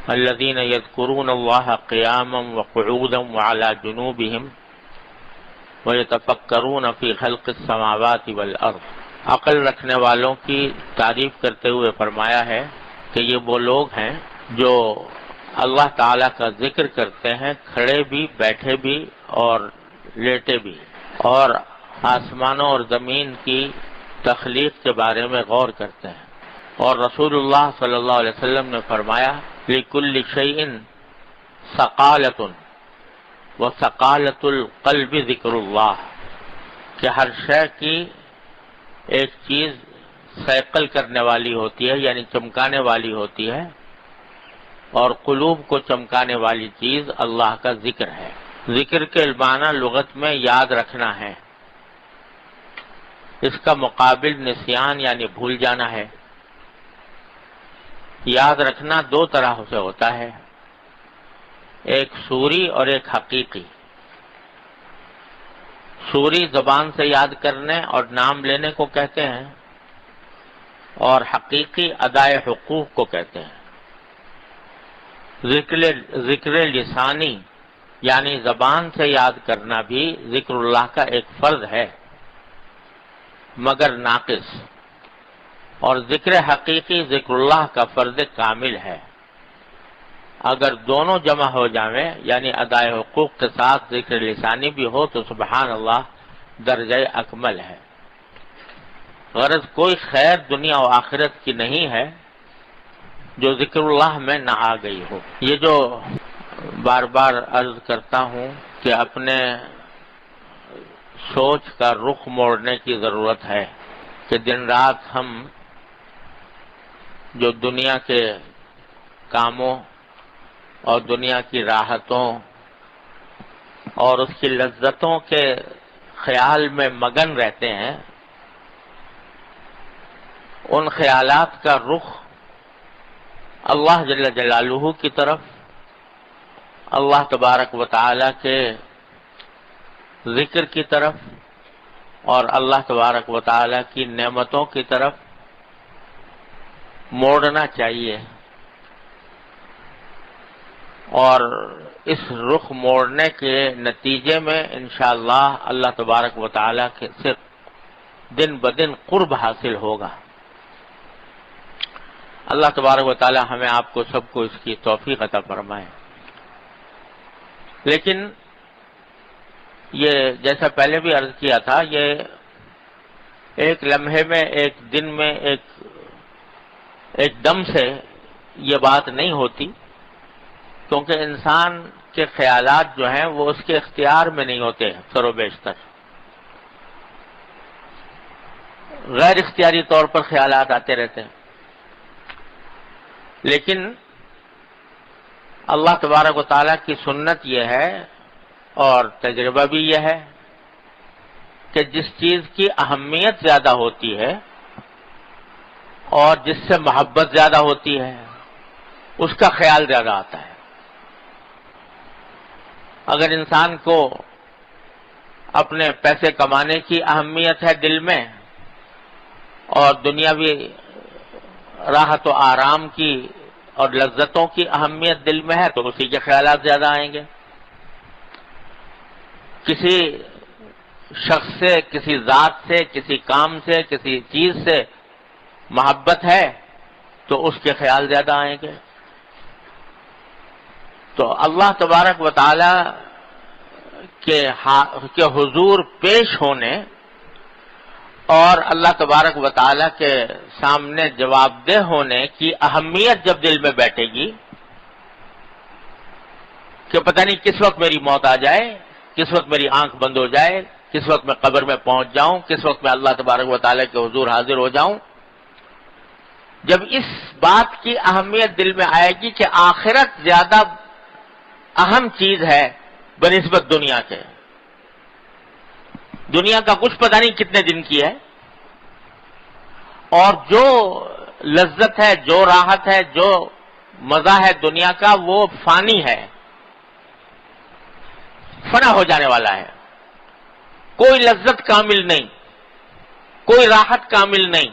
الذین یذکرون اللہ قیاما وقعودا وعلی جنوبہم ویتفکرون فی خلق السماوات والارض۔ عقل رکھنے والوں کی تعریف کرتے ہوئے فرمایا ہے کہ یہ وہ لوگ ہیں جو اللہ تعالیٰ کا ذکر کرتے ہیں کھڑے بھی، بیٹھے بھی اور لیٹے بھی، اور آسمانوں اور زمین کی تخلیق کے بارے میں غور کرتے ہیں۔ اور رسول اللہ صلی اللہ علیہ وسلم نے فرمایا لِكُلِّ شَيْءٍ ثَقَالَةٌ وَثَقَالَةُ الْقَلْبِ ذِكْرُ اللَّهِ، کہ ہر شے کی ایک چیز ثقل کرنے والی ہوتی ہے، یعنی چمکانے والی ہوتی ہے، اور قلوب کو چمکانے والی چیز اللہ کا ذکر ہے۔ ذکر کے معنی لغت میں یاد رکھنا ہے، اس کا مقابل نسیان یعنی بھول جانا ہے۔ یاد رکھنا دو طرح سے ہوتا ہے، ایک صوری اور ایک حقیقی۔ صوری زبان سے یاد کرنے اور نام لینے کو کہتے ہیں، اور حقیقی ادائے حقوق کو کہتے ہیں۔ ذکر لسانی یعنی زبان سے یاد کرنا بھی ذکر اللہ کا ایک فرض ہے مگر ناقص، اور ذکر حقیقی ذکر اللہ کا فرض کامل ہے۔ اگر دونوں جمع ہو جائیں یعنی ادائے حقوق کے ساتھ ذکر لسانی بھی ہو تو سبحان اللہ درجہ اکمل ہے۔ غرض کوئی خیر دنیا و آخرت کی نہیں ہے جو ذکر اللہ میں نہ آ گئی ہو۔ یہ جو بار بار عرض کرتا ہوں کہ اپنے سوچ کا رخ موڑنے کی ضرورت ہے کہ دن رات ہم جو دنیا کے کاموں اور دنیا کی راحتوں اور اس کی لذتوں کے خیال میں مگن رہتے ہیں، ان خیالات کا رخ اللہ جل جلالہ کی طرف، اللہ تبارک و تعالی کے ذکر کی طرف اور اللہ تبارک و تعالی کی نعمتوں کی طرف موڑنا چاہیے، اور اس رخ موڑنے کے نتیجے میں انشاءاللہ اللہ تبارک و تعالی کے سے دن بدن قرب حاصل ہوگا۔ اللہ تبارک و تعالی ہمیں آپ کو سب کو اس کی توفیق عطا فرمائے۔ لیکن یہ جیسا پہلے بھی عرض کیا تھا، یہ ایک لمحے میں، ایک دن میں، ایک دم سے یہ بات نہیں ہوتی، کیونکہ انسان کے خیالات جو ہیں وہ اس کے اختیار میں نہیں ہوتے، اکثر و بیشتر غیر اختیاری طور پر خیالات آتے رہتے ہیں۔ لیکن اللہ تبارک و تعالیٰ کی سنت یہ ہے اور تجربہ بھی یہ ہے کہ جس چیز کی اہمیت زیادہ ہوتی ہے اور جس سے محبت زیادہ ہوتی ہے اس کا خیال زیادہ آتا ہے۔ اگر انسان کو اپنے پیسے کمانے کی اہمیت ہے دل میں اور دنیاوی راحت و آرام کی اور لذتوں کی اہمیت دل میں ہے تو اسی کے خیالات زیادہ آئیں گے۔ کسی شخص سے، کسی ذات سے، کسی کام سے، کسی چیز سے محبت ہے تو اس کے خیال زیادہ آئیں گے۔ تو اللہ تبارک و تعالی کے حضور پیش ہونے اور اللہ تبارک و تعالی کے سامنے جواب دہ ہونے کی اہمیت جب دل میں بیٹھے گی کہ پتہ نہیں کس وقت میری موت آ جائے، کس وقت میری آنکھ بند ہو جائے، کس وقت میں قبر میں پہنچ جاؤں، کس وقت میں اللہ تبارک و تعالی کے حضور حاضر ہو جاؤں، جب اس بات کی اہمیت دل میں آئے گی کہ آخرت زیادہ اہم چیز ہے بنسبت دنیا کے، دنیا کا کچھ پتہ نہیں کتنے دن کی ہے، اور جو لذت ہے، جو راحت ہے، جو مزہ ہے دنیا کا وہ فانی ہے، فنا ہو جانے والا ہے۔ کوئی لذت کامل نہیں، کوئی راحت کامل نہیں،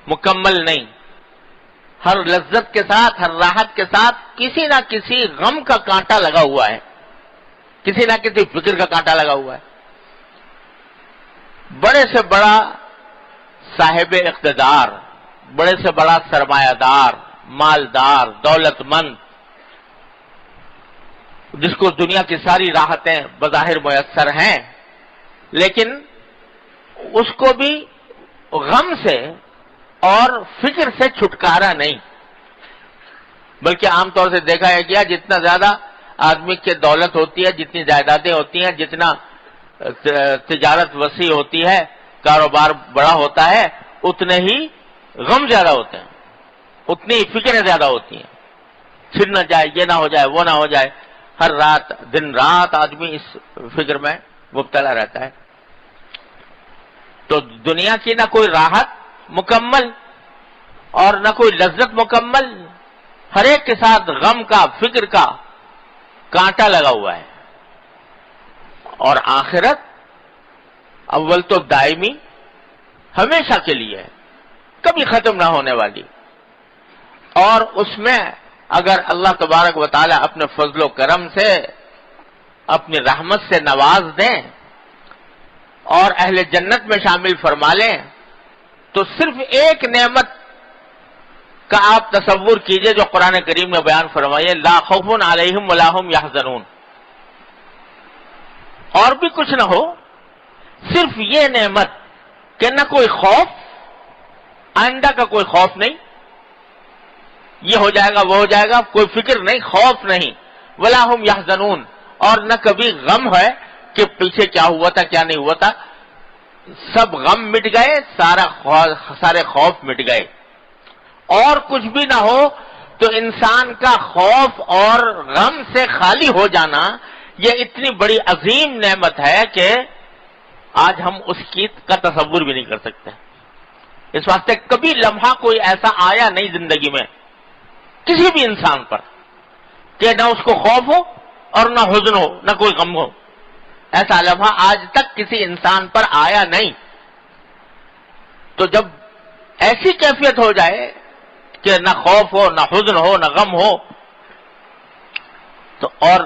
مکمل نہیں۔ ہر لذت کے ساتھ، ہر راحت کے ساتھ کسی نہ کسی غم کا کانٹا لگا ہوا ہے، کسی نہ کسی فکر کا کانٹا لگا ہوا ہے۔ بڑے سے بڑا صاحب اقتدار، بڑے سے بڑا سرمایہ دار، مالدار، دولت مند، جس کو دنیا کی ساری راحتیں بظاہر میسر ہیں، لیکن اس کو بھی غم سے اور فکر سے چھٹکارا نہیں، بلکہ عام طور سے دیکھا ہے گیا جتنا زیادہ آدمی کی دولت ہوتی ہے، جتنی جائیدادیں ہوتی ہیں، جتنا تجارت وسیع ہوتی ہے، کاروبار بڑا ہوتا ہے، اتنے ہی غم زیادہ ہوتے ہیں، اتنی ہی فکریں زیادہ ہوتی ہیں، چھن نہ جائے، یہ نہ ہو جائے، وہ نہ ہو جائے، ہر رات دن رات آدمی اس فکر میں مبتلا رہتا ہے۔ تو دنیا کی نہ کوئی راحت مکمل اور نہ کوئی لذت مکمل، ہر ایک کے ساتھ غم کا، فکر کا کانٹا لگا ہوا ہے۔ اور آخرت اول تو دائمی، ہمیشہ کے لیے ہے، کبھی ختم نہ ہونے والی، اور اس میں اگر اللہ تبارک و تعالی اپنے فضل و کرم سے، اپنی رحمت سے نواز دیں اور اہل جنت میں شامل فرما لیں، تو صرف ایک نعمت کا آپ تصور کیجئے جو قرآن کریم میں بیان فرمائیے، لا خوف علیہم ولا هم یحزنون، اور بھی کچھ نہ ہو، صرف یہ نعمت کہ نہ کوئی خوف، آئندہ کا کوئی خوف نہیں، یہ ہو جائے گا وہ ہو جائے گا، کوئی فکر نہیں، خوف نہیں، ولا هم یحزنون، اور نہ کبھی غم ہے کہ پیچھے کیا ہوا تھا کیا نہیں ہوا تھا، سب غم مٹ گئے، سارے خوف مٹ گئے، اور کچھ بھی نہ ہو تو انسان کا خوف اور غم سے خالی ہو جانا یہ اتنی بڑی عظیم نعمت ہے کہ آج ہم اس کی کا تصور بھی نہیں کر سکتے۔ اس واسطے کبھی لمحہ کوئی ایسا آیا نہیں زندگی میں کسی بھی انسان پر کہ نہ اس کو خوف ہو اور نہ حزن ہو، نہ کوئی غم ہو، ایسا لمحہ آج تک کسی انسان پر آیا نہیں۔ تو جب ایسی کیفیت ہو جائے کہ نہ خوف ہو، نہ حزن ہو، نہ غم ہو، تو اور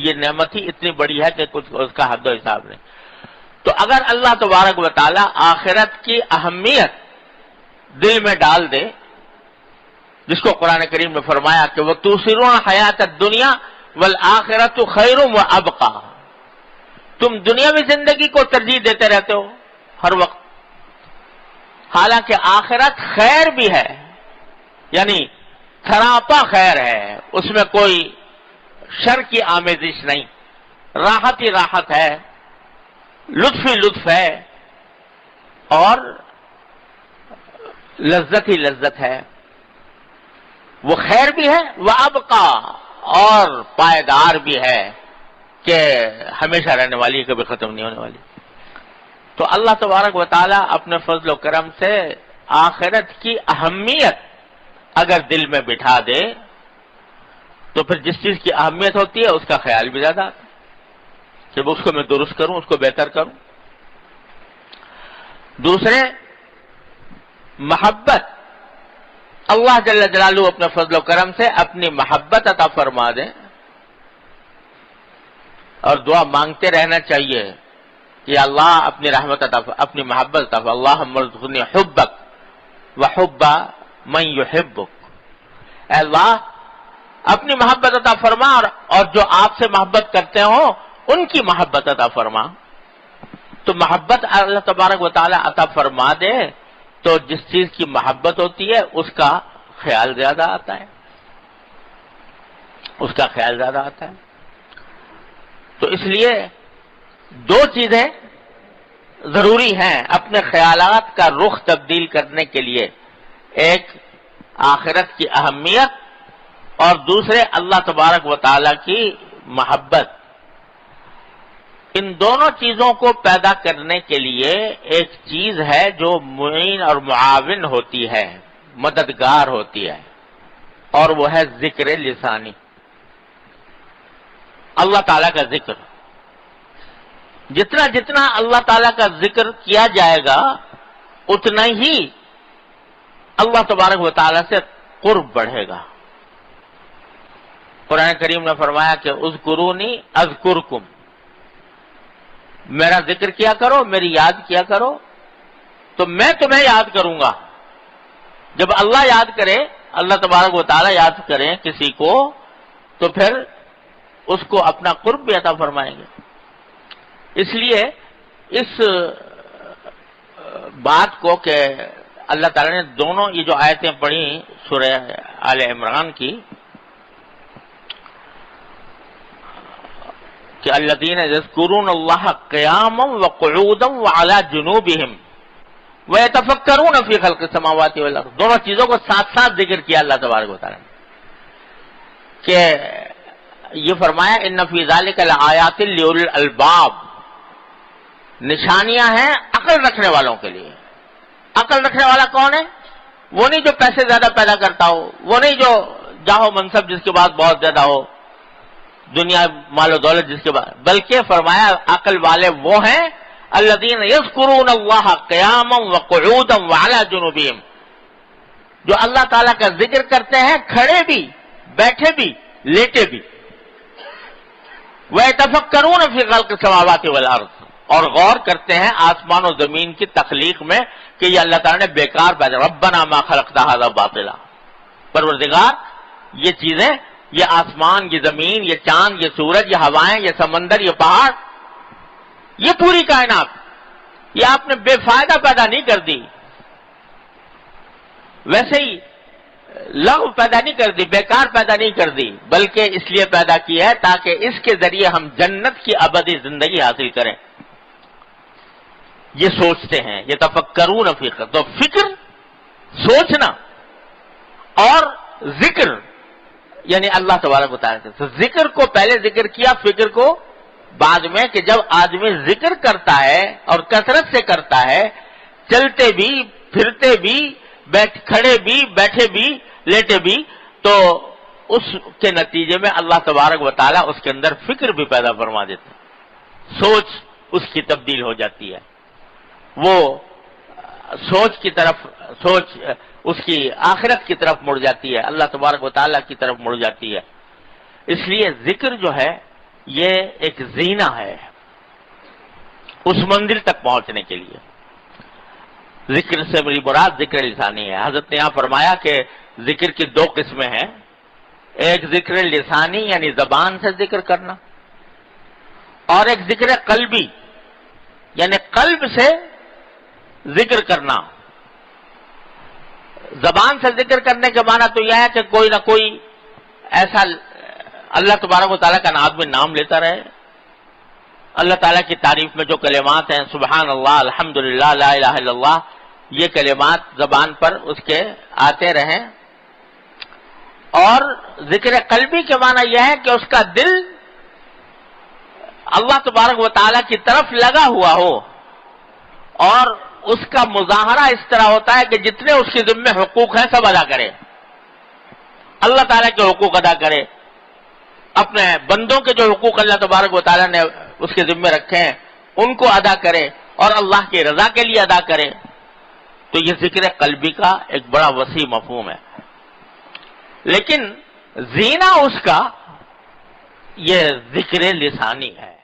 یہ نعمت ہی اتنی بڑی ہے کہ کچھ اس کا حد و حساب نہیں۔ تو اگر اللہ تبارک و تعالی آخرت کی اہمیت دل میں ڈال دے، جس کو قرآن کریم نے فرمایا کہ وہ تُؤْثِرُونَ الْحَيَاةَ الدُّنْيَا وَالْآخِرَةُ خَيْرٌ وَأَبْقَىٰ، تم دنیاوی زندگی کو ترجیح دیتے رہتے ہو ہر وقت، حالانکہ آخرت خیر بھی ہے، یعنی سراپا خیر ہے، اس میں کوئی شر کی آمیزش نہیں، راحت ہی راحت ہے، لطف ہی لطف ہے، اور لذت ہی لذت ہے، وہ خیر بھی ہے، وہ ابقا، اور پائیدار بھی ہے کہ ہمیشہ رہنے والی، کبھی ختم نہیں ہونے والی۔ تو اللہ تبارک و تعالیٰ اپنے فضل و کرم سے آخرت کی اہمیت اگر دل میں بٹھا دے تو پھر جس چیز کی اہمیت ہوتی ہے اس کا خیال بھی زیادہ آتا ہے کہ اس کو میں درست کروں، اس کو بہتر کروں۔ دوسرے، محبت، اللہ جل جلالہ اپنے فضل و کرم سے اپنی محبت عطا فرما دیں، اور دعا مانگتے رہنا چاہیے کہ اللہ اپنی رحمت عطا، اپنی محبت عطا فرما، اللہم ارزقنی حبک وحب من یحبک، اے اللہ اپنی محبت عطا فرما اور جو آپ سے محبت کرتے ہو ان کی محبت عطا فرما۔ تو محبت اللہ تبارک و تعالی عطا فرما دے تو جس چیز کی محبت ہوتی ہے اس کا خیال زیادہ آتا ہے، اس کا خیال زیادہ آتا ہے۔ تو اس لیے دو چیزیں ضروری ہیں اپنے خیالات کا رخ تبدیل کرنے کے لیے، ایک آخرت کی اہمیت اور دوسرے اللہ تبارک و تعالی کی محبت۔ ان دونوں چیزوں کو پیدا کرنے کے لیے ایک چیز ہے جو معین اور معاون ہوتی ہے، مددگار ہوتی ہے، اور وہ ہے ذکر لسانی، اللہ تعالیٰ کا ذکر۔ جتنا جتنا اللہ تعالیٰ کا ذکر کیا جائے گا اتنا ہی اللہ تبارک و تعالیٰ سے قرب بڑھے گا۔ قرآن کریم نے فرمایا کہ اذکرونی اذکرکم، میرا ذکر کیا کرو، میری یاد کیا کرو تو میں تمہیں یاد کروں گا۔ جب اللہ یاد کرے، اللہ تبارک و تعالیٰ یاد کریں کسی کو تو پھر اس کو اپنا قرب بھی عطا فرمائیں گے۔ اس لیے اس بات کو کہ اللہ تعالیٰ نے دونوں یہ جو آیتیں پڑھی سورہ آل عمران کی کہ الذین یذکرون اللہ قیاما وقعودا وعلی جنوبہم وَيَتَفَكَّرُونَ فِي خَلْقِ السَّمَاوَاتِ وَالْأَرْضِ، دونوں چیزوں کو ساتھ ساتھ ذکر کیا اللہ تبارک و تعالیٰ نے کہ یہ فرمایا ان فی ذلک لآیات لأولی الالباب، نشانیاں ہیں عقل رکھنے والوں کے لیے۔ عقل رکھنے والا کون ہے؟ وہ نہیں جو پیسے زیادہ پیدا کرتا ہو، وہ نہیں جو جاہو منصب جس کے بعد بہت زیادہ ہو، دنیا مال و دولت جس کے بعد، بلکہ فرمایا عقل والے وہ ہیں الذین یذکرون اللہ قیاما وقعودا وعلی جنوبہم، جو اللہ تعالیٰ کا ذکر کرتے ہیں کھڑے بھی، بیٹھے بھی، لیٹے بھی۔ وَيَتَفَكَّرُونَ فِي خَلْقِ السَّمَاوَاتِ وَالْأَرْضِ، اور غور کرتے ہیں آسمان و زمین کی تخلیق میں کہ یہ اللہ تعالیٰ نے بیکار پیدا، ربنا ما خلقت ھذا باطلا، پروردگار یہ چیزیں، یہ آسمان، یہ زمین، یہ چاند، یہ سورج، یہ ہوائیں، یہ سمندر، یہ پہاڑ، یہ پوری کائنات، یہ آپ نے بے فائدہ پیدا نہیں کر دی، ویسے ہی لغو پیدا نہیں کر دی، بیکار پیدا نہیں کر دی، بلکہ اس لیے پیدا کی ہے تاکہ اس کے ذریعے ہم جنت کی ابدی زندگی حاصل کریں۔ یہ سوچتے ہیں، یہ تفکرون فی خلق، تو فکر، سوچنا اور ذکر یعنی اللہ تبارک و تعالیٰ سے، ذکر کو پہلے ذکر کیا، فکر کو بعد میں، کہ جب آدمی ذکر کرتا ہے اور کثرت سے کرتا ہے، چلتے بھی، پھرتے بھی، کھڑے بھی، بیٹھے بھی، لیٹے بھی، تو اس کے نتیجے میں اللہ تبارک و تعالیٰ اس کے اندر فکر بھی پیدا فرما دیتا ہے، سوچ اس کی تبدیل ہو جاتی ہے، وہ سوچ کی طرف، سوچ اس کی آخرت کی طرف مڑ جاتی ہے، اللہ تبارک و تعالیٰ کی طرف مڑ جاتی ہے۔ اس لیے ذکر جو ہے یہ ایک زینہ ہے اس منزل تک پہنچنے کے لیے۔ ذکر سے میری مراد ذکر لسانی ہے۔ حضرت نے یہاں فرمایا کہ ذکر کی دو قسمیں ہیں، ایک ذکر لسانی یعنی زبان سے ذکر کرنا، اور ایک ذکر قلبی یعنی قلب سے ذکر کرنا۔ زبان سے ذکر کرنے کے معنی تو یہ ہے کہ کوئی نہ کوئی ایسا اللہ تبارک و تعالیٰ کا آدمی نام لیتا رہے، اللہ تعالیٰ کی تعریف میں جو کلمات ہیں، سبحان اللہ، الحمدللہ، لا الہ الا اللہ، یہ کلمات زبان پر اس کے آتے رہیں۔ اور ذکر قلبی کے معنی یہ ہے کہ اس کا دل اللہ تبارک و تعالیٰ کی طرف لگا ہوا ہو، اور اس کا مظاہرہ اس طرح ہوتا ہے کہ جتنے اس کے ذمہ حقوق ہیں سب ادا کرے، اللہ تعالیٰ کے حقوق ادا کرے، اپنے بندوں کے جو حقوق اللہ تبارک و تعالیٰ نے اس کے ذمہ رکھے ہیں ان کو ادا کرے، اور اللہ کی رضا کے لیے ادا کرے۔ تو یہ ذکر قلبی کا ایک بڑا وسیع مفہوم ہے، لیکن زینہ اس کا یہ ذکر لسانی ہے۔